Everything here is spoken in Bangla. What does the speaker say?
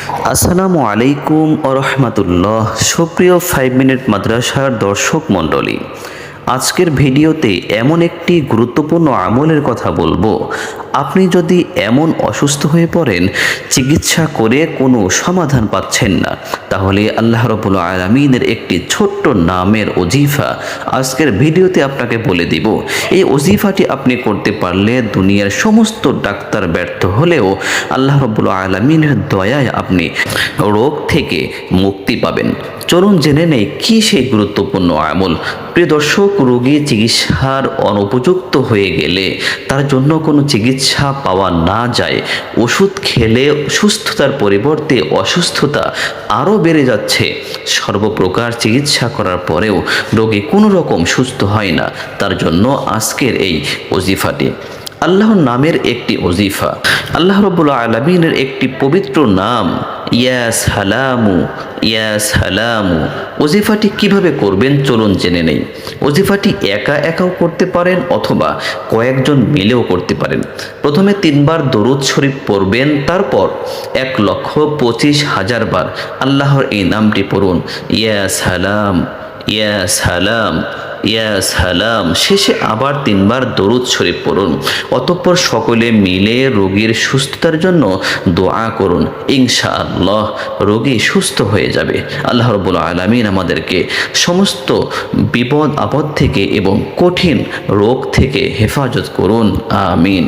আসসালামু আলাইকুম রহমতুল্লাহ। সুপ্রিয় 5 মিনিট মাদ্রাসার দর্শক মণ্ডলী, আজকের ভিডিওতে এমন একটি গুরুত্বপূর্ণ আমলের কথা বলবো। আপনি যদি এমন অসুস্থ হয়ে পড়েন, চিকিৎসা করে কোনো সমাধান পাচ্ছেন না, তাহলে আল্লাহ রাব্বুল আলামিনের একটি ছোট্ট নামের ওজিফা আজকের ভিডিওতে আপনাকে বলে দিব। এই ওজিফাটি আপনি করতে পারলে দুনিয়ার সমস্ত ডাক্তার ব্যর্থ হলেও আল্লাহ রাব্বুল আলামিনের দয়ায় আপনি রোগ থেকে মুক্তি পাবেন। চলুন জেনে নেই কি সেই গুরুত্বপূর্ণ আমল। প্রিয় দর্শক, রোগী চিকিৎসার অনুপযুক্ত হয়ে গেলে, তার জন্য কোনো চিকিৎসা পাওয়া না যায়, ওষুধ খেলে সুস্থতার পরিবর্তে অসুস্থতা আরও বেড়ে যাচ্ছে, সর্বপ্রকার চিকিৎসা করার পরেও রোগী কোনো রকম সুস্থ হয় না, তার জন্য আজকের এই ওজিফাটি আল্লাহর নামের একটি ওজিফা। আল্লাহ রাব্বুল আলামিনের একটি পবিত্র নাম ইয়া সালামু, ইয়া সালামু। ওজিফাটি কিভাবে করবেন চলুন জেনে নেই। ওজিফাটি একা একাও করতে পারেন অথবা কয়েকজন মিলেও করতে পারেন। প্রথমে 3 বার দরুদ শরীফ পড়বেন, তারপর 1,25,000 বার আল্লাহর এই নামটি পড়ুন, ইয়া সালাম, ইয়া সালাম, ইয়া সালাম। শেষে আবার 3 বার দরুদ শরীফ পড়ুন। অতঃপর সকলে মিলে রোগীর সুস্থতার জন্য দোয়া করুন। ইনশাআল্লাহ রোগী সুস্থ হয়ে যাবে। আল্লাহ রাব্বুল আলামিন আমাদেরকে সমস্ত বিপদ আপদ থেকে এবং কঠিন রোগ থেকে হেফাজত করুন। আমিন।